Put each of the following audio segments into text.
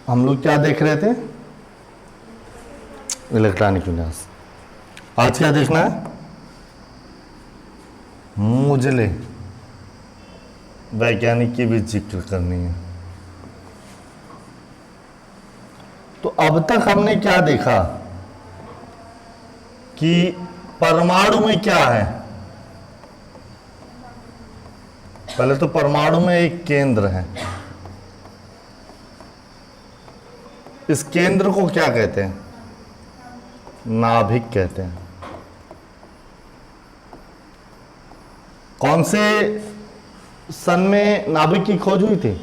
हम लोग क्या देख रहे थे? इलेक्ट्रॉनिक विन्यास। आज क्या देखना है? मुझले वैज्ञानिक की भी जिक्र करनी है। तो अब तक हमने क्या देखा कि परमाणु में क्या है? पहले तो परमाणु में एक केंद्र है। इस केंद्र को क्या कहते हैं? नाभिक कहते हैं। कौन से सन में नाभिक की खोज हुई थी?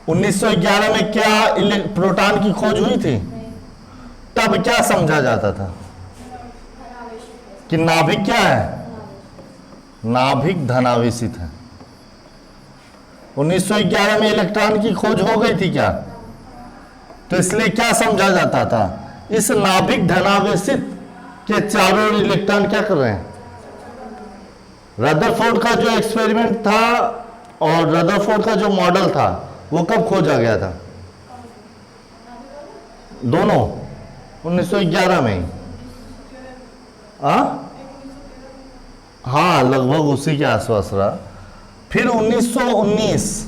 1911 में क्या प्रोटॉन की खोज हुई थी? तब क्या समझा जाता था कि नाभिक क्या है? नाभिक धनावेशित है। 1911 में इलेक्ट्रॉन की खोज हो गई थी क्या? तो इसलिए क्या समझा जाता था? इस नाभिक धनावेशित के चारों ओर इलेक्ट्रॉन क्या कर रहे हैं? रदरफोर्ड का जो एक्सपेरिमेंट था और रदरफोर्ड का जो मॉडल था वो कब खोजा गया था? दोनों 1911 में ही। हाँ, लगभग उसी के आसपास रहा। फिर 1919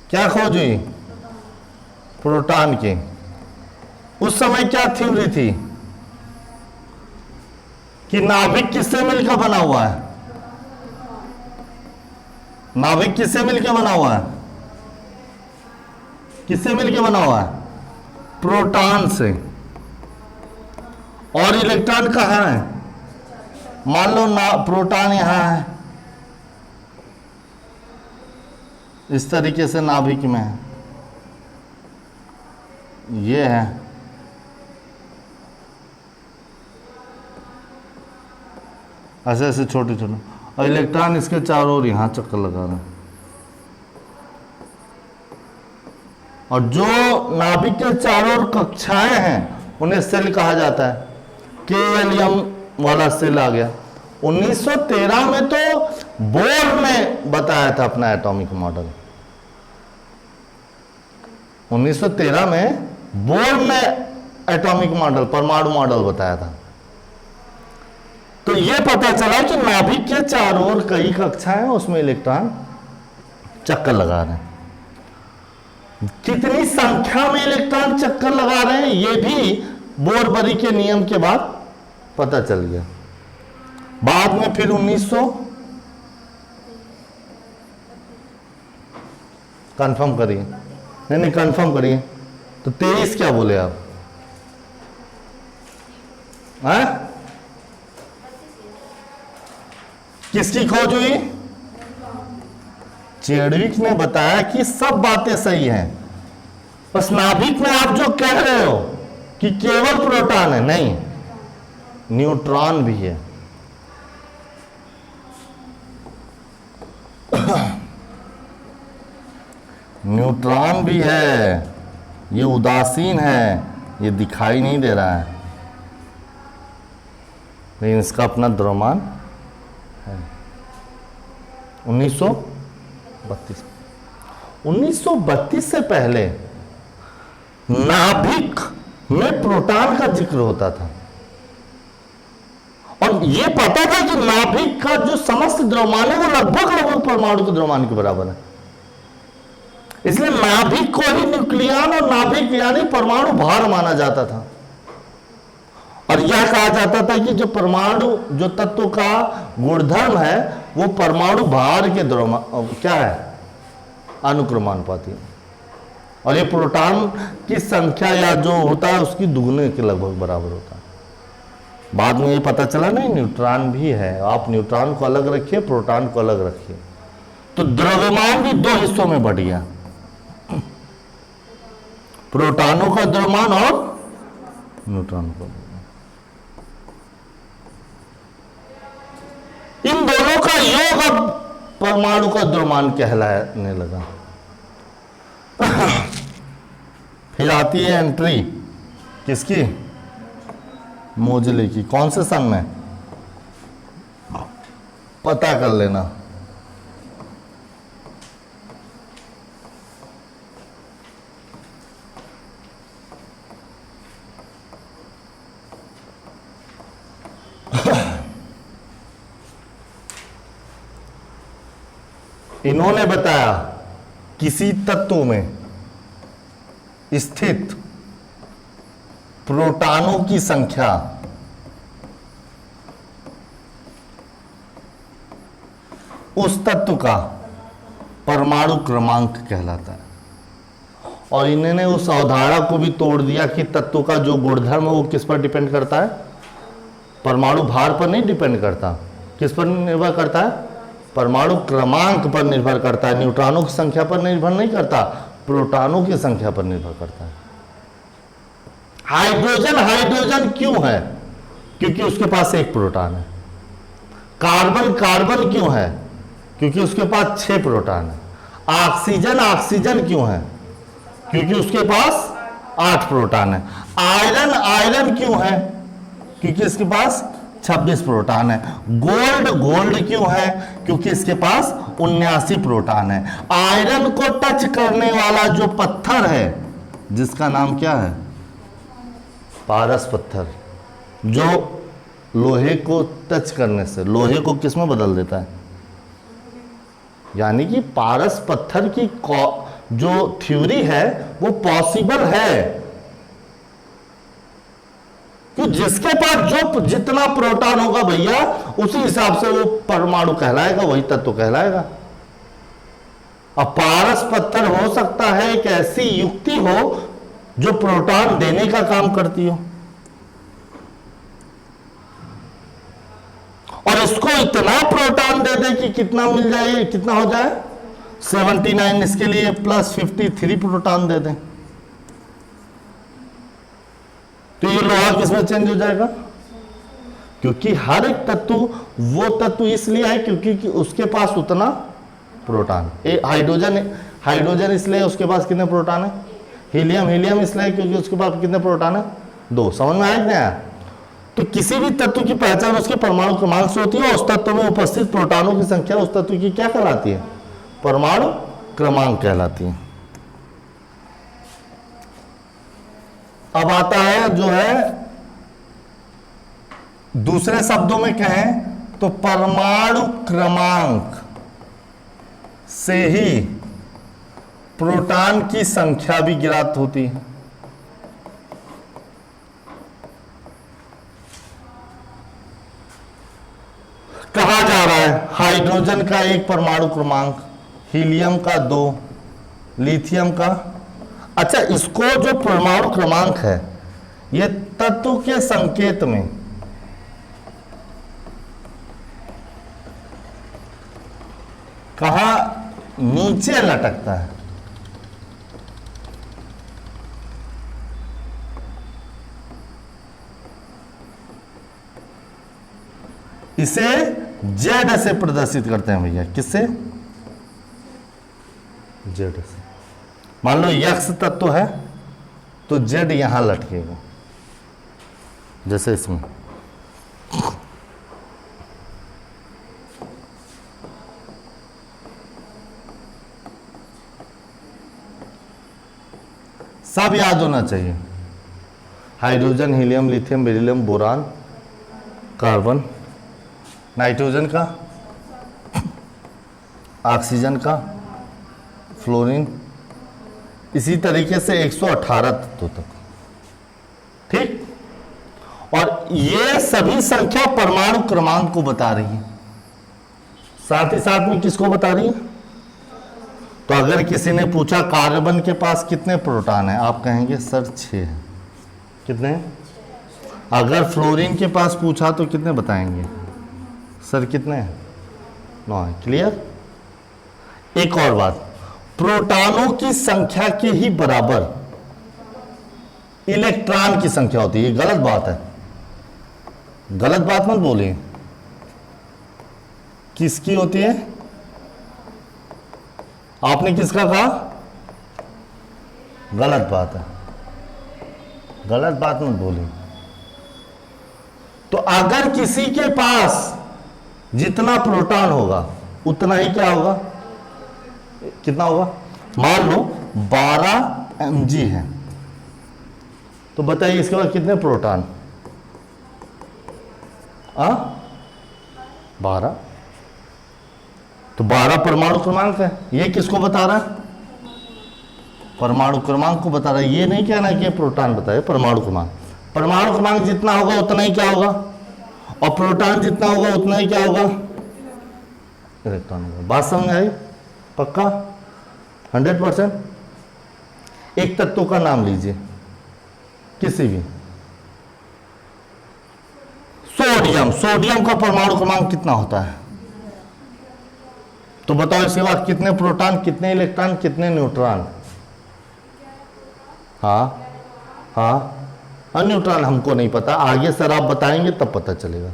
क्या खोज हुई? प्रोटॉन की। उस समय क्या थ्योरी थी कि नाभिक किससे मिलकर बना हुआ है? नाभिक किससे मिलकर बना हुआ है? किससे मिलकर बना हुआ है? प्रोटॉन से। और इलेक्ट्रॉन कहाँ है? मान लो ना, प्रोटॉन यहां है, इस तरीके से नाभिक में है, ये है, ऐसे ऐसे छोटे छोटे, और इलेक्ट्रॉन इसके चारों ओर यहां चक्कर लगा रहे हैं। और जो नाभिक के चारों ओर कक्षाएं हैं उन्हें सेल कहा जाता है। केएलएम वाला सेल आ गया। 1913 में तो बोर ने बताया था अपना एटॉमिक मॉडल। 1913 में बोर ने एटॉमिक मॉडल, परमाणु मॉडल बताया था। तो यह पता चला कि नाभिक के चारों ओर कई कक्षाएं हैं, उसमें इलेक्ट्रॉन चक्कर लगा रहे हैं। कितनी संख्या में इलेक्ट्रॉन चक्कर लगा रहे हैं यह भी बोरबरी के नियम के बाद पता चल गया। बाद में फिर 1900 कंफर्म करिए, नहीं कंफर्म करिए, तो 23 क्या बोले आप? हैं? किसकी खोज हुई? चेडविक ने बताया कि सब बातें सही हैं, बस नाभिक में आप जो कह रहे हो कि केवल प्रोटॉन है, नहीं, न्यूट्रॉन भी है। न्यूट्रॉन भी है, ये उदासीन है, ये दिखाई नहीं दे रहा है, लेकिन इसका अपना द्रव्यमान है। 1932 से पहले नाभिक में प्रोटॉन का जिक्र होता था, और यह पता था कि नाभिक का जो समस्त द्रव्यमान है वो लगभग परमाणु के द्रव्यमान के बराबर है। इसलिए नाभिक को ही न्यूक्लियन और नाभिक यानी परमाणु भार माना जाता था, और यह कहा जाता था कि जो परमाणु, जो तत्व का गुणधर्म है वो परमाणु भार के द्रव्यमान क्या है? अनुक्रमानुपाती है, और ये प्रोटॉन की संख्या या जो होता है उसकी दुगने के लगभग बराबर होता है। बाद में ये पता चला नहीं, न्यूट्रॉन भी है। आप न्यूट्रॉन को अलग रखिए, प्रोटॉन को अलग रखिए, तो द्रव्यमान भी दो हिस्सों में बढ़ गया, प्रोटॉनों का द्रव्यमान और न्यूट्रॉन का। इन दोनों का योग अब परमाणु का द्रव्यमान कहलाने लगा। फिर आती है एंट्री किसकी? मोजले की। कौन से सन में? पता कर लेना। इन्होंने बताया किसी तत्व में स्थित प्रोटॉनों की संख्या उस तत्व का परमाणु क्रमांक कहलाता है। और इन्होंने उस अवधारणा को भी तोड़ दिया कि तत्व का जो गुणधर्म है वो किस पर डिपेंड करता है, परमाणु भार पर नहीं डिपेंड करता। किस पर निर्भर करता है? परमाणु क्रमांक पर निर्भर करता है। न्यूट्रॉनों की संख्या पर निर्भर नहीं करता, प्रोटॉनों की संख्या पर निर्भर करता है। हाइड्रोजन हाइड्रोजन क्यों है? क्योंकि उसके पास एक प्रोटॉन है। कार्बन कार्बन क्यों है? क्योंकि उसके पास 6 प्रोटॉन है। ऑक्सीजन ऑक्सीजन क्यों है? क्योंकि उसके पास 8 प्रोटॉन है। आयरन आयरन क्यों है? क्योंकि इसके पास 26 प्रोटॉन है। गोल्ड गोल्ड क्यों है? क्योंकि इसके पास 79 प्रोटॉन है। आयरन को टच करने वाला जो पत्थर है जिसका नाम क्या है? पारस पत्थर, जो लोहे को टच करने से लोहे को किस में बदल देता है। यानी कि पारस पत्थर की जो थ्योरी है वो पॉसिबल है कि जिसके पास जो जितना प्रोटॉन होगा भैया उसी हिसाब से वो परमाणु कहलाएगा, वही तत्व कहलाएगा। अब पारस पत्थर हो सकता है एक ऐसी युक्ति हो जो प्रोटॉन देने का काम करती हो, और इसको इतना प्रोटॉन दे दे कि कितना मिल जाए, कितना हो जाए 79, इसके लिए प्लस 53 प्रोटॉन दे दें, तो ये लोहा किसमें चेंज हो जाएगा? क्योंकि हर एक तत्व वो तत्व इसलिए है क्योंकि उसके पास उतना प्रोटॉन। हाइड्रोजन इसलिए उसके पास कितने प्रोटॉन है? हीलियम हीलियम इसलिए क्योंकि उसके पास कितने प्रोटॉन है? 2। समझ में आया कि नहीं आया? तो किसी भी तत्व की पहचान उसके परमाणु क्रमांक से होती है, और उस तत्व में उपस्थित प्रोटॉनों की संख्या उस तत्व की क्या कहलाती है? परमाणु क्रमांक कहलाती है। अब आता है जो है दूसरे शब्दों में कहें तो परमाणु क्रमांक से ही प्रोटॉन की संख्या भी ज्ञात होती है। कहा जा रहा है हाइड्रोजन का 1 परमाणु क्रमांक, हीलियम का 2, लिथियम का। अच्छा, इसको जो परमाणु क्रमांक है ये तत्व के संकेत में कहा नीचे लटकता है। इसे जेड से प्रदर्शित करते हैं भैया। किससे? जेड से। मान लो यक्स तत्व है तो जेड यहां लटकेगा, जैसे इसमें। सब याद होना चाहिए। Hydrogen, helium, lithium, beryllium, boron, carbon, nitrogen का, ऑक्सीजन का, फ्लोरीन, इसी तरीके से 118 तत्वों तक। ठीक? और ये सभी संख्या परमाणु क्रमांक को बता रही है, साथ ही साथ में किसको बता रही है? तो अगर किसी ने पूछा कार्बन के पास कितने प्रोटॉन है, आप कहेंगे सर 6 है। कितने? अगर फ्लोरीन के पास पूछा तो कितने बताएंगे? सर कितने हैं? 9 है। क्लियर? एक और बात, प्रोटॉनों की संख्या के ही बराबर इलेक्ट्रॉन की संख्या होती है। ये गलत बात है, गलत बात मत बोलिए। किसकी होती है? आपने किसका कहा? गलत बात है, गलत बात मत बोलिए। तो अगर किसी के पास जितना प्रोटॉन होगा उतना ही क्या होगा? कितना होगा? मान लो 12 mg है, तो बताइए इसके बाद कितने प्रोटॉन? 12। तो 12 परमाणु क्रमांक है। ये किसको बता रहा है? परमाणु क्रमांक को बता रहा है। ये नहीं कहना कि ये प्रोटॉन बताए, परमाणु क्रमांक। परमाणु क्रमांक जितना होगा उतना ही क्या होगा, और प्रोटॉन जितना होगा उतना ही क्या होगा, इलेक्ट्रॉन होगा। बात समझ आई? पक्का 100%। एक तत्व का नाम लीजिए किसी भी। सोडियम, सोडियम का परमाणु क्रमांक कितना होता है? तो बताओ इसके बाद कितने प्रोटॉन, कितने इलेक्ट्रॉन, कितने न्यूट्रॉन? हाँ हाँ, न्यूट्रॉन हमको नहीं पता, आगे सर आप बताएंगे तब पता चलेगा।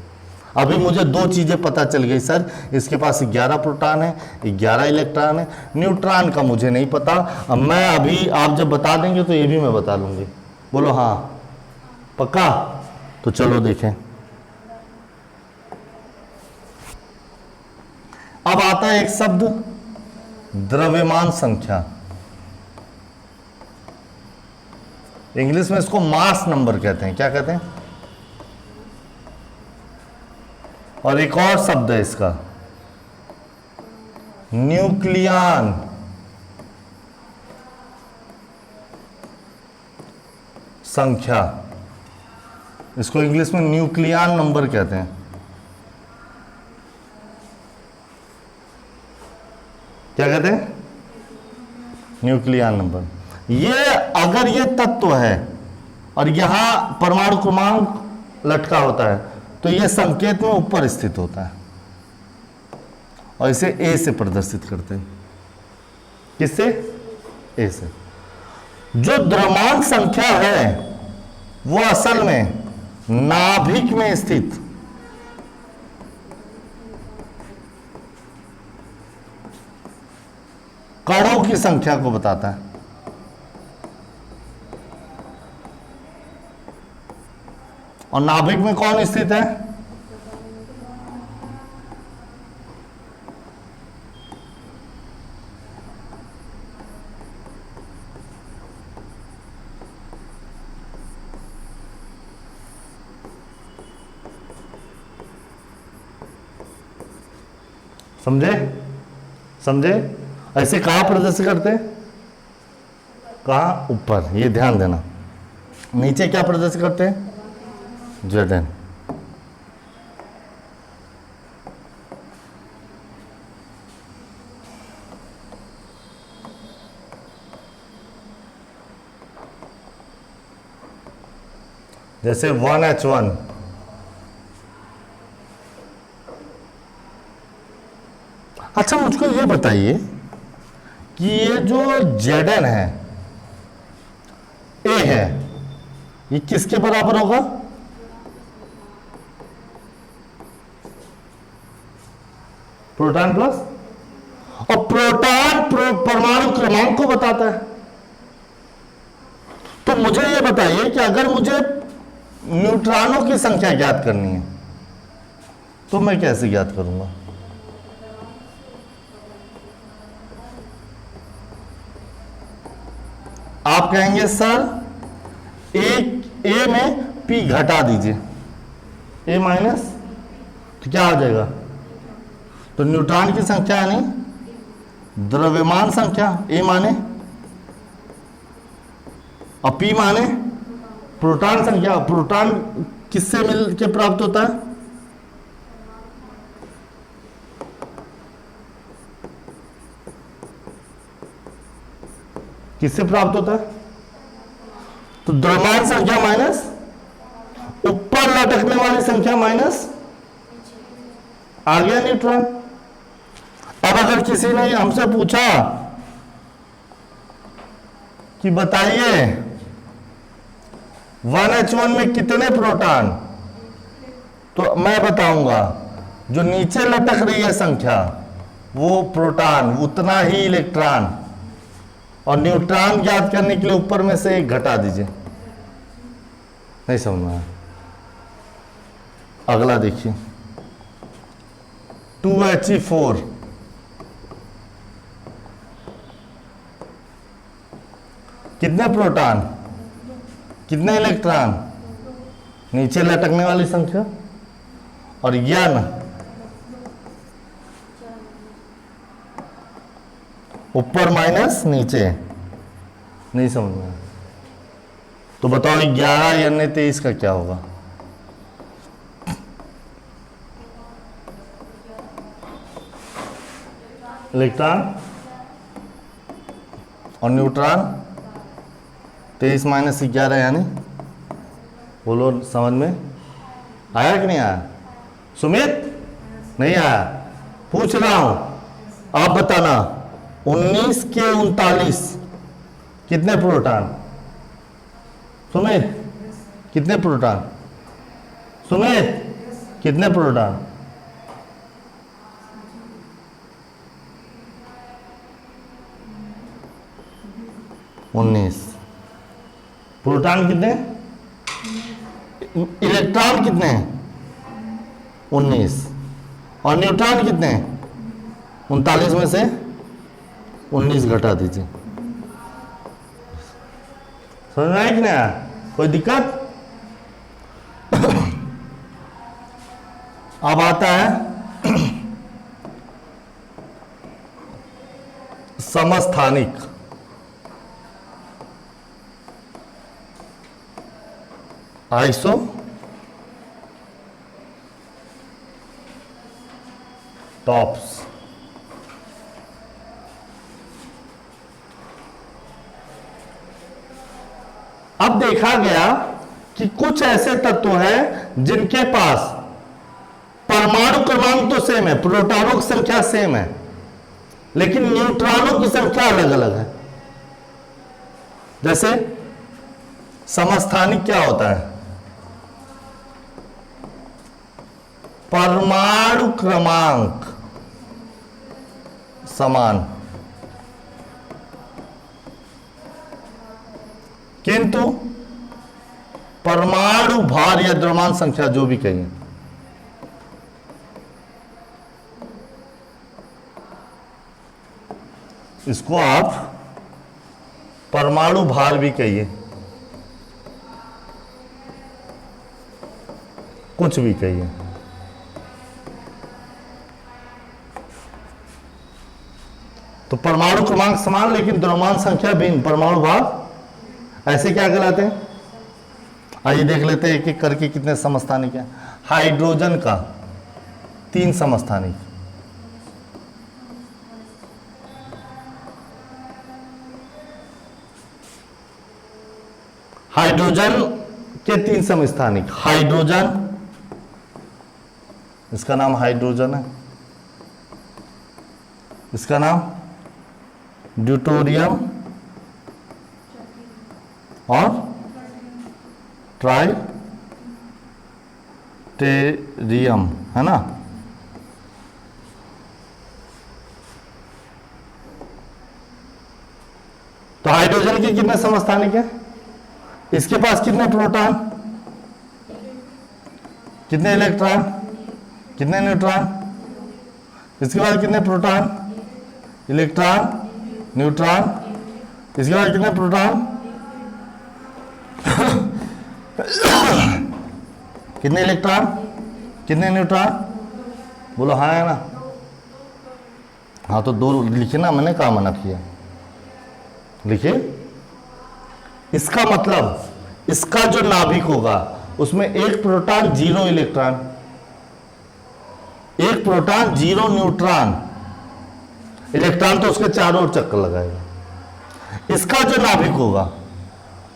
अभी मुझे 2 चीजें पता चल गई सर, इसके पास 11 प्रोटॉन है, 11 इलेक्ट्रॉन है। न्यूट्रॉन का मुझे नहीं पता। अब मैं अभी आप जब बता देंगे तो ये भी मैं बता लूंगी। बोलो हाँ पक्का? तो चलो देखें। अब आता है एक शब्द, द्रव्यमान संख्या। इंग्लिश में इसको मास नंबर कहते हैं। क्या कहते हैं? और एक और शब्द है इसका, न्यूक्लियन संख्या। इसको इंग्लिश में न्यूक्लियन नंबर कहते हैं। क्या कहते हैं? Nucleon number. ये अगर ये तत्व है और यहां परमाणु क्रमांक लटका होता है तो ये संकेत में ऊपर स्थित होता है और इसे ए से प्रदर्शित करते हैं। किससे? ए से। जो द्रव्यमान संख्या है वो असल में नाभिक में स्थित कणों की संख्या को बताता है। और नाभिक में कौन स्थित है? समझे? समझे? ऐसे कहां प्रदर्शित करते हैं? कहां? ऊपर। ये ध्यान देना। नीचे क्या प्रदर्शित करते हैं? Zn। जैसे 1H1, अच्छा मुझको ये बताइए कि ये जो Zn है, A है, ये किसके बराबर होगा? प्रोटॉन प्लस, और प्रोटॉन परमाणु क्रमांक को बताता है। तो मुझे यह बताइए कि अगर मुझे न्यूट्रॉनों की संख्या ज्ञात करनी है तो मैं कैसे ज्ञात करूंगा? आप कहेंगे सर ए में पी घटा दीजिए, ए माइनस, तो क्या आ जाएगा? तो न्यूट्रॉन की संख्या यानी द्रव्यमान संख्या, ए माने, और पी माने प्रोटॉन संख्या। प्रोटॉन किससे मिल के प्राप्त होता है? किससे प्राप्त होता है? तो द्रव्यमान संख्या माइनस ऊपर लटकने वाली संख्या माइनस आ गया न्यूट्रॉन। अब अगर किसी ने हमसे पूछा कि बताइए 1H1 में कितने प्रोटॉन, तो मैं बताऊंगा जो नीचे लटक रही है संख्या वो प्रोटॉन, उतना ही इलेक्ट्रॉन, और न्यूट्रॉन ज्ञात करने के लिए ऊपर में से एक घटा दीजिए। नहीं समझ में आया? अगला देखिए 2He4, कितने प्रोटॉन, कितने इलेक्ट्रॉन, नीचे लटकने वाली संख्या, और यन ऊपर माइनस नीचे, नहीं समझ में। तो बताओ 11 यानी 23 का क्या होगा? इलेक्ट्रॉन और न्यूट्रॉन, 23 माइनस 11 यानी, बोलो समझ में आया कि नहीं आया? सुमित नहीं आया? पूछ रहा हूं, आप बताना। 19 के 39 कितने प्रोटॉन? सुमित कितने प्रोटॉन? सुमित कितने प्रोटॉन? उन्नीस। प्रोटॉन कितने? इलेक्ट्रॉन कितने? 19। और न्यूट्रॉन कितने? 39 में से 19 घटा दीजिए। समझ में आया कि नहीं आया? कोई दिक्कत? अब आता है समस्थानिक। Iso tops. अब देखा गया कि कुछ ऐसे तत्व हैं जिनके पास परमाणु क्रमांक तो सेम है, प्रोटॉनों की संख्या सेम है, लेकिन न्यूट्रॉनों की संख्या अलग अलग है। जैसे समस्थानिक क्या होता है? परमाणु क्रमांक समान, किंतु परमाणु भार या द्रव्यमान संख्या जो भी कहिए, इसको आप परमाणु भार भी कहिए, कुछ भी कहिए। तो परमाणु क्रमांक समान लेकिन द्रव्यमान संख्या भिन्न, परमाणु भार ऐसे क्या कहलाते हैं? आइए देख लेते हैं एक एक करके कितने समस्थानिक हैं। हाइड्रोजन का 3 समस्थानिक, हाइड्रोजन के 3 समस्थानिक। हाइड्रोजन, इसका नाम हाइड्रोजन है, इसका नाम ड्यूटोरियम और ट्राइटेरियम है ना। तो हाइड्रोजन के कितने समस्थानिक है? इसके पास कितने प्रोटॉन, कितने इलेक्ट्रॉन, कितने न्यूट्रॉन? इसके बाद कितने प्रोटॉन, इलेक्ट्रॉन, न्यूट्रॉन? इसके बाद कितने प्रोटॉन, कितने इलेक्ट्रॉन, कितने न्यूट्रॉन? बोलो हाँ है ना? हाँ तो 2 लिखे ना, मैंने कहा मना किया, लिखिए। इसका मतलब इसका जो नाभिक होगा उसमें 1 proton 0 electron, 1 proton 0 neutron, electron तो उसके चारों ओर चक्कर लगाएगा। इसका जो नाभिक होगा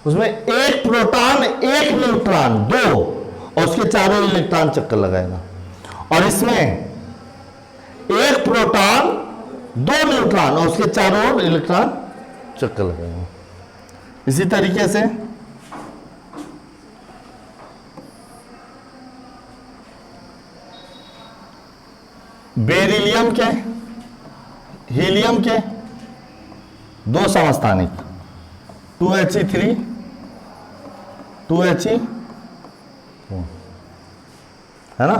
उसमें 1 प्रोटॉन 1 न्यूट्रॉन 2 और उसके चारों इलेक्ट्रॉन चक्कर लगाएगा। और इसमें 1 प्रोटॉन 2 न्यूट्रॉन और उसके चारों ओर इलेक्ट्रॉन चक्कर लगाएगा। इसी तरीके से बेरिलियम के, हीलियम के 2 समस्थानिक, 2He3 2He है ना।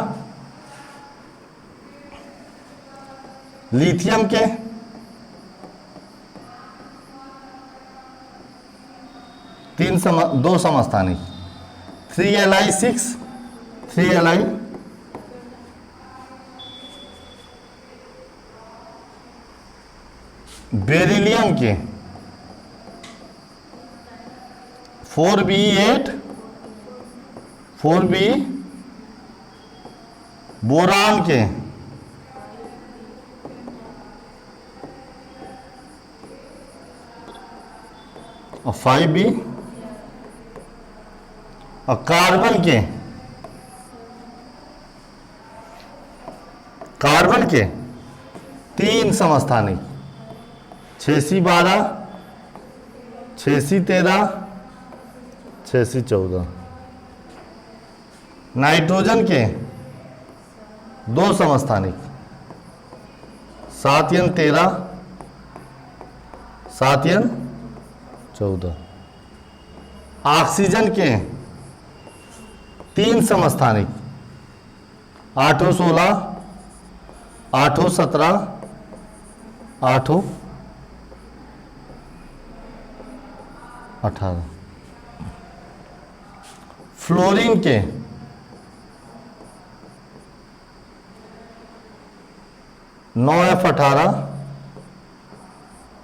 लिथियम के 2 समस्थानिक, 3Li6 3Li, बेरिलियम के 4b8 4b, बोरान के 5b, और कार्बन के 3 समस्थानिक 6c12, 6c13, 6c14। नाइट्रोजन के 2 समस्थानिक 7n13, 7n14। ऑक्सीजन के 3 समस्थानिक 8O16, 8O17, 8O18। फ्लोरीन के 9F18,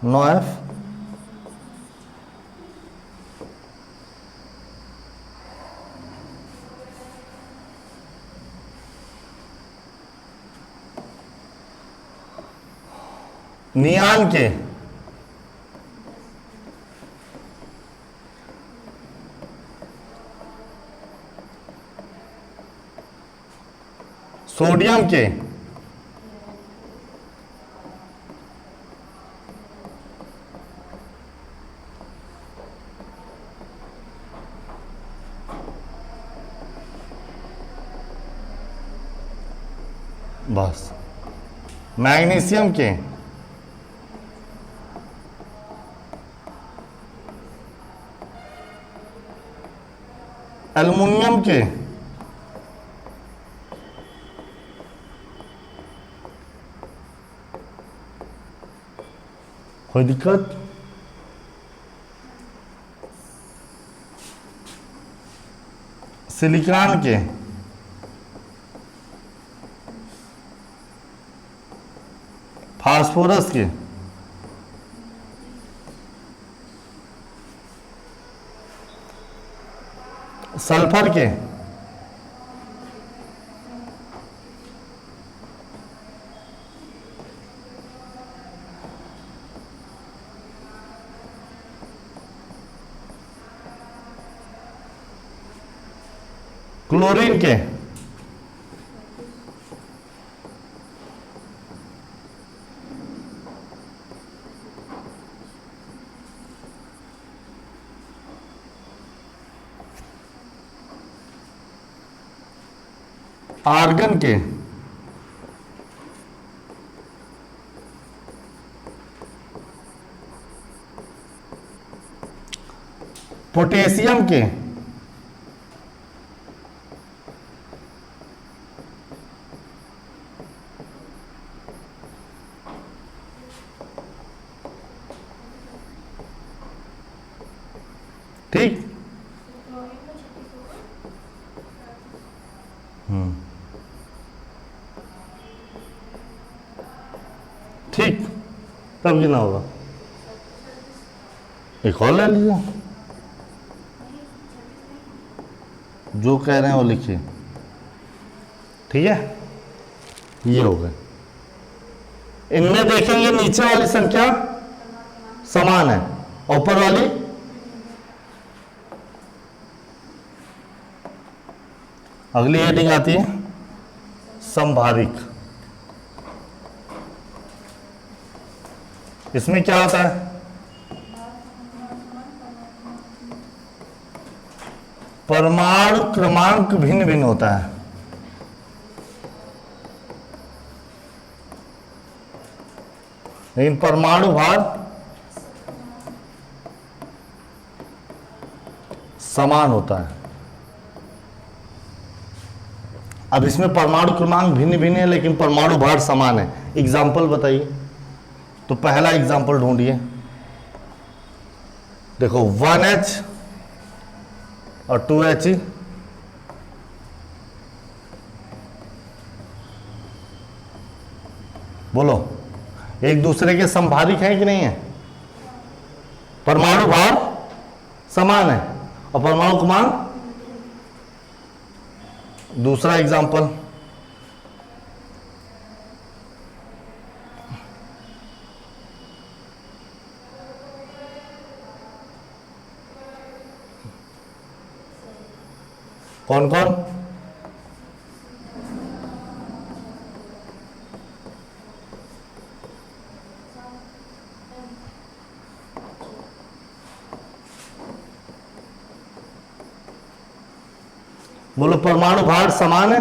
9F, नियान के 1, सोडियम के 2, बस। मैग्नीशियम के 1, एल्युमिनियम के 1, कोई दिक्कत? सिलिकॉन के 1, फास्फोरस के 1, सल्फर के 1, क्लोरीन के 1, आर्गन के 1, पोटेशियम के 1, ठीक। ठीक, तब गिना होगा। एक और ले लीजिए, जो कह रहे हैं वो लिखिए, ठीक है। ये हो गए। इनमें देखेंगे नीचे वाली संख्या समान है, ऊपर वाली अगली हेडिंग आती है संभाविक। इसमें क्या होता है? परमाणु क्रमांक भिन्न भिन्न होता है। लेकिन परमाणु भार समान होता है। अब इसमें परमाणु क्रमांक भिन्न भिन्न है लेकिन परमाणु भार समान है। एग्जाम्पल बताइए। तो पहला एग्जाम्पल ढूंढिए। देखो 1H और 2He, बोलो एक दूसरे के समभारिक हैं कि नहीं है? परमाणु भार समान है और परमाणु क्रमांक। दूसरा एग्जांपल, कौन कौन? बोलो परमाणु भार समान है।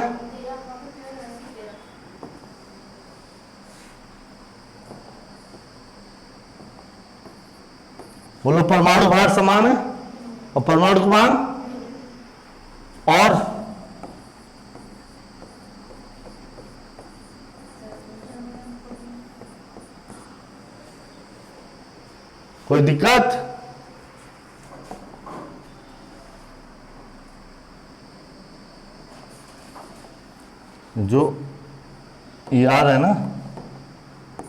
बोलो परमाणु भार समान है और परमाणु क्रमांक। और कोई दिक्कत? जो ER है ना,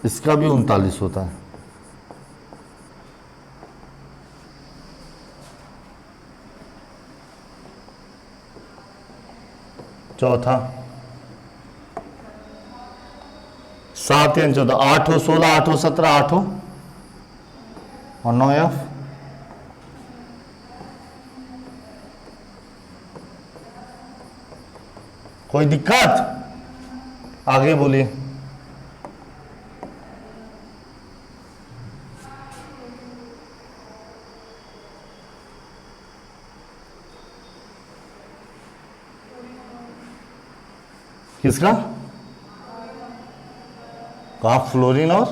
इसका भी 39 होता है। चौथा 7 या 14, 8 हो 16, 8 हो 17, 8 हो और 9F। कोई दिक्कत? आगे बोलिए। किसका? कहा फ्लोरीन और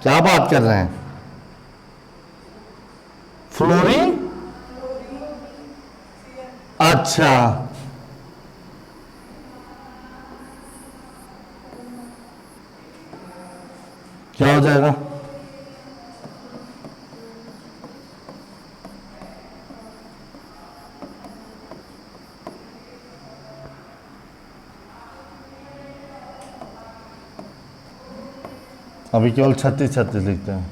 क्या बात कर रहे हैं? फ्लोरीन? अच्छा, क्या हो जाएगा? अभी केवल 36 लिखते हैं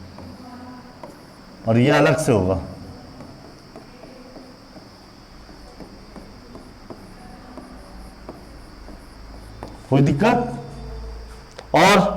और ये अलग से होगा। कोई दिक्कत? और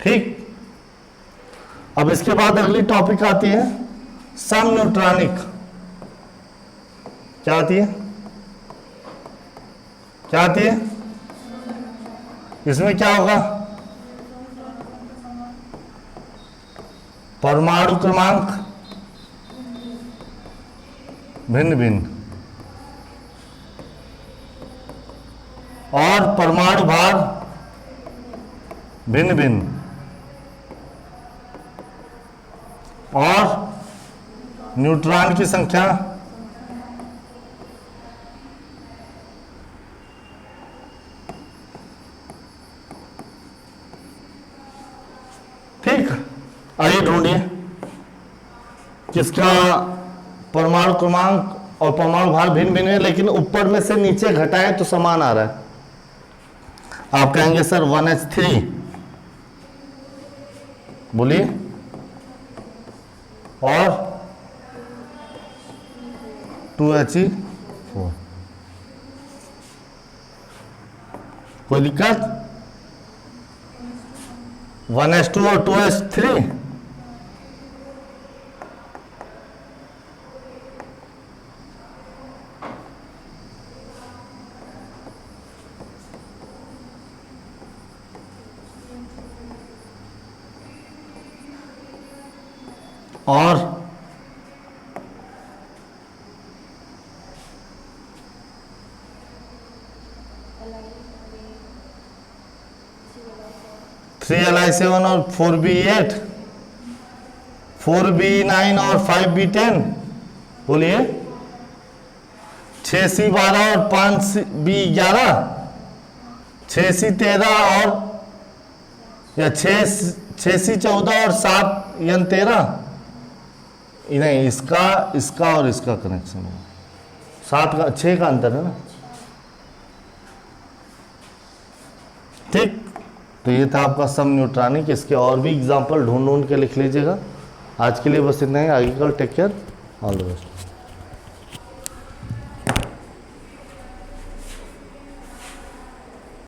ठीक। अब इसके बाद अगली टॉपिक आती है सम न्यूट्रॉनिक। क्या आती है? क्या आती है? इसमें क्या होगा? परमाणु क्रमांक भिन्न भिन्न और परमाणु भार भिन्न भिन्न और न्यूट्रॉन की संख्या ठीक। आइए ढूंढिए किसका परमाणु क्रमांक और परमाणु भार भिन्न भिन्न है, लेकिन ऊपर में से नीचे घटाएं तो समान आ रहा है। आप कहेंगे सर 1H3, बोलिए, और 2He4। कोई दिक्कत? 1H2 और 2H3 और3Li7 और 4B8, 4B9 और 5B10, बोलिए 6C12 और 5B11, 6C13 और या 6C14 और 7N13, नहीं इसका और इसका कनेक्शन है, 6 का अंतर है ना। ठीक, तो ये था आपका सम न्यूट्रॉनिक। इसके और भी एग्जाम्पल ढूंढ के लिख लीजिएगा। आज के लिए बस इतना ही, आगे कल take care, all the best.